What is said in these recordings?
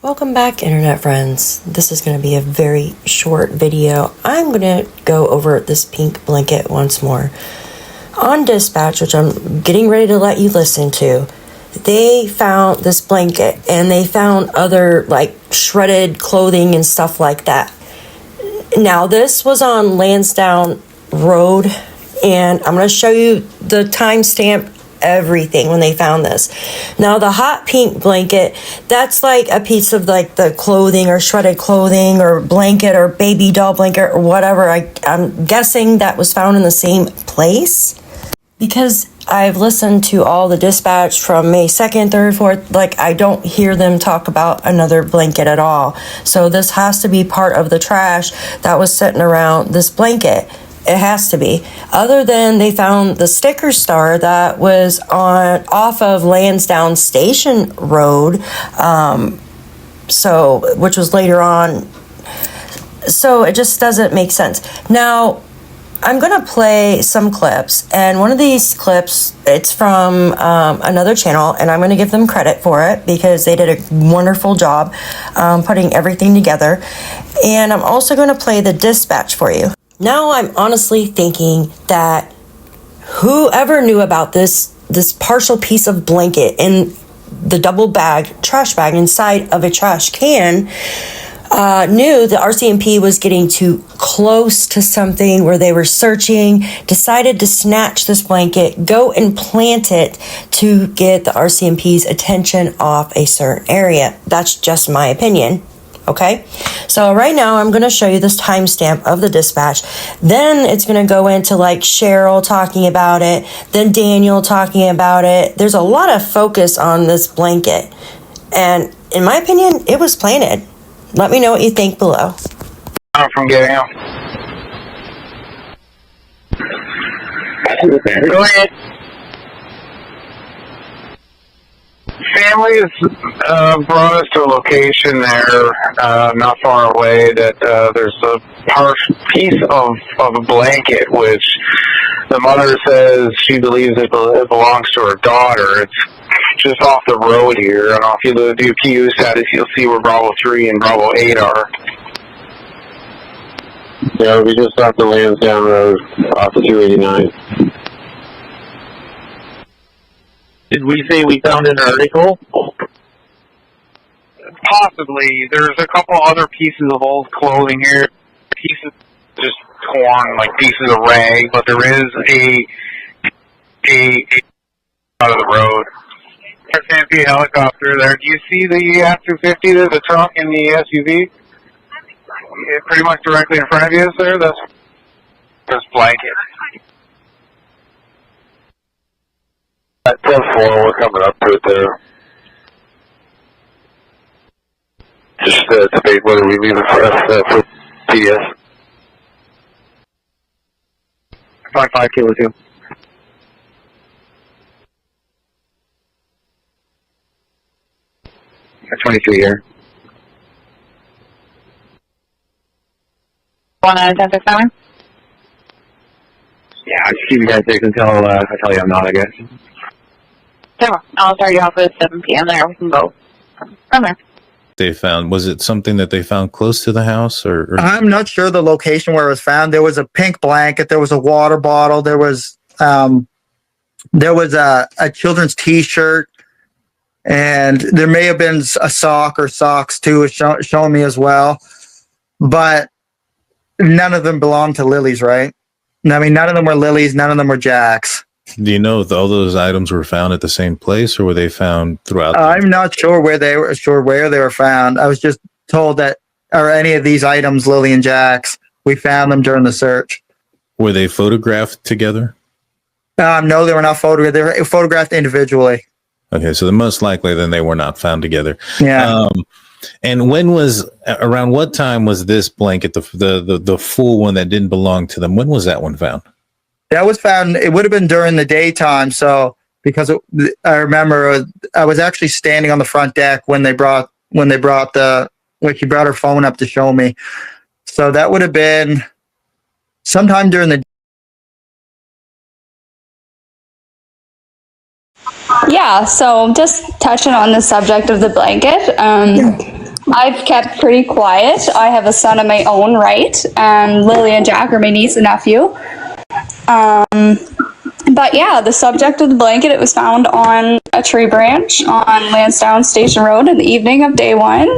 Welcome back, internet friends. This is going to be a very short video. I'm going to go over this pink blanket once more. On dispatch, which I'm getting ready to let you listen to, they found this blanket and they found other like shredded clothing and stuff like that. Now this was on Landsdowne Road, and I'm going to show you the timestamp, everything when they found this. Now the hot pink blanket, that's like a piece of like the clothing or shredded clothing or blanket or baby doll blanket or whatever. I'm guessing that was found in the same place, because I've listened to all the dispatch from May 2nd, 3rd, 4th, like I don't hear them talk about another blanket at all. So this has to be part of the trash that was sitting around this blanket. It has to be. Other than they found the sticker star that was off of Landsdowne Station Road, which was later on. So it just doesn't make sense. Now, I'm going to play some clips, and one of these clips, it's from another channel, and I'm going to give them credit for it because they did a wonderful job putting everything together. And I'm also going to play the dispatch for you. Now I'm honestly thinking that whoever knew about this partial piece of blanket in the double trash bag inside of a trash can knew the RCMP was getting too close to something where they were searching, decided to snatch this blanket, go and plant it to get the RCMP's attention off a certain area. That's just my opinion. Okay, so right now I'm going to show you this timestamp of the dispatch. Then it's going to go into like Cheryl talking about it, then Daniel talking about it. There's a lot of focus on this blanket, and in my opinion, it was planted. Let me know what you think below. I'm from Gairloch. Go ahead. Families brought us to a location there, not far away, that there's a piece of a blanket, which the mother says she believes it belongs to her daughter. It's just off the road here, and if you do PICTOU status, you'll see where Bravo 3 and Bravo 8 are. Yeah, we just off the Landsdowne Road, off of 289. Did we say we found an article? Possibly. There's a couple other pieces of old clothing here. Pieces just torn, like pieces of rag, but there is a out of the road. Fancy helicopter there. Do you see the F-250, the truck, and the SUV? Yeah, pretty much directly in front of you, sir. That's this blanket. At 10-4, we're coming up to it there. Just debate whether we leave it for PS. 5 kilo 2. At 22 here. 1-10-6-7? Yeah, I'll just keep you guys safe until I tell you I'm not, I guess. Sure. I'll start you off at 7 p.m. there. We can go from there. They found, was it something that they found close to the house, or? I'm not sure the location where it was found. There was a pink blanket, there was a water bottle, there was a children's t-shirt, and there may have been a sock or socks too, showing me as well, but none of them belonged to Lilly's, right? I mean, none of them were Lilly's, none of them were Jack's. Do you know if all those items were found at the same place, or were they found throughout? I'm not sure where they were found. I was just told that, or any of these items, Lilly and Jack's, we found them during the search. Were they photographed together? No, they were not photographed. They were photographed individually. Okay, so most likely then they were not found together. Yeah. And around what time was this blanket, the full one that didn't belong to them? When was that one found? That was found, it would have been during the daytime. So, because I remember I was actually standing on the front deck when she brought her phone up to show me. So that would have been sometime during the. Yeah, so just touching on the subject of the blanket, I've kept pretty quiet. I have a son of my own, right? And Lilly and Jack are my niece and nephew. But yeah, the subject of the blanket, it was found on a tree branch on Landsdowne Station Road in the evening of day 1.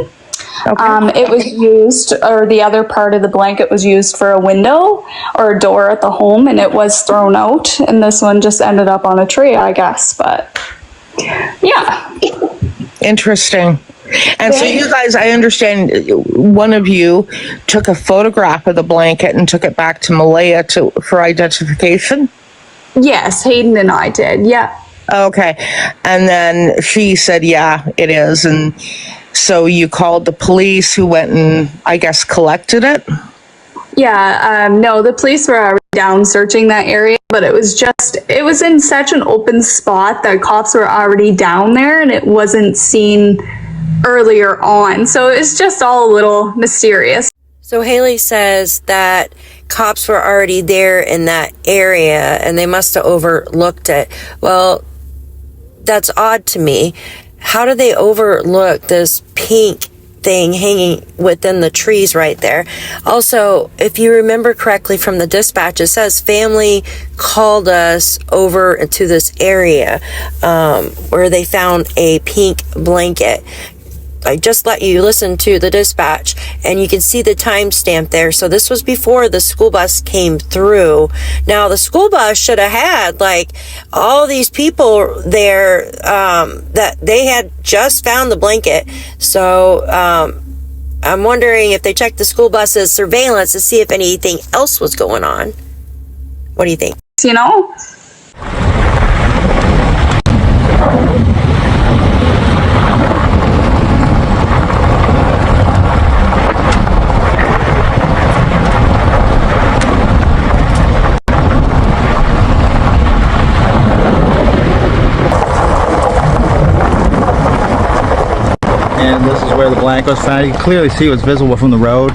Okay. It was used, or the other part of the blanket was used for a window or a door at the home, and it was thrown out, and this one just ended up on a tree, I guess. But yeah. Interesting. And so you guys, I understand one of you took a photograph of the blanket and took it back to Malaya for identification? Yes, Hayden and I did, yeah. Okay. And then she said, yeah, it is. And so you called the police who went and, I guess, collected it? Yeah, no, the police were already down searching that area, but it was in such an open spot that cops were already down there and it wasn't seen earlier on. So it's just all a little mysterious. So Haley says that cops were already there in that area and they must have overlooked it. Well, that's odd to me. How do they overlook this pink thing hanging within the trees right there? Also, if you remember correctly from the dispatch, it says family called us over to this area where they found a pink blanket. I just let you listen to the dispatch and you can see the timestamp there. So this was before the school bus came through. Now the school bus should have had like all these people there that they had just found the blanket. So I'm wondering if they checked the school bus's surveillance to see if anything else was going on. What do you think? You know? And this is where the blanket was found. You can clearly see what's visible from the road.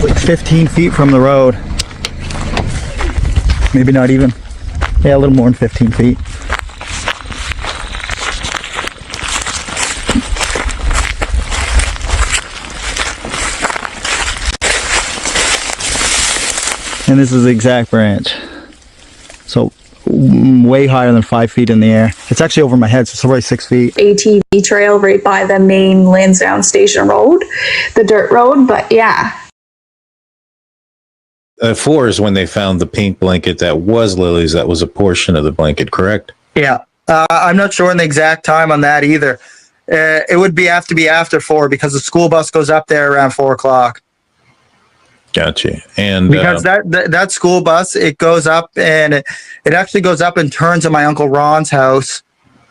Like 15 feet from the road. Maybe not even. Yeah, a little more than 15 feet. And this is the exact branch. So way higher than 5 feet in the air. It's actually over my head, so it's probably 6 feet. ATV trail right by the main Landsdowne Station Road, the dirt road, but yeah. 4 is when they found the pink blanket that was Lily's. That was a portion of the blanket, correct? Yeah. I'm not sure on the exact time on that either. It would have to be after 4 because the school bus goes up there around 4 o'clock. Gotcha. And because that school bus, it goes up and it actually goes up and turns at my Uncle Ron's house,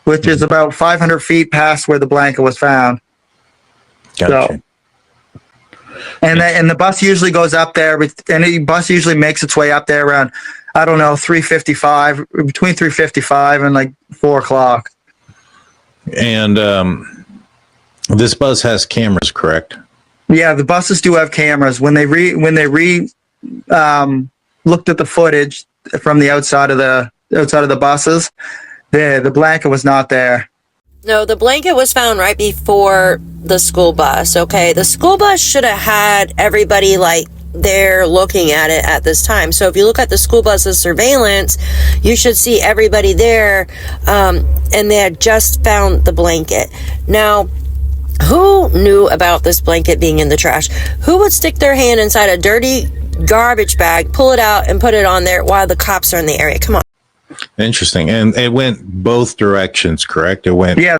which is about 500 feet past where the blanket was found. Gotcha. So, and the bus usually goes up there, and the bus usually makes its way up there around, I don't know, 3:55, between 3:55 and like 4 o'clock. And this bus has cameras, correct? Yeah, the buses do have cameras. When they looked at the footage from the outside of the buses, the blanket was not there. No, the blanket was found right before the school bus. Okay, the school bus should have had everybody like there looking at it at this time. So if you look at the school bus's surveillance, you should see everybody there, and they had just found the blanket. Now, who knew about this blanket being in the trash? Who would stick their hand inside a dirty garbage bag, pull it out, and put it on there while the cops are in the area? Come on. Interesting. And it went both directions, correct? It went. Yeah,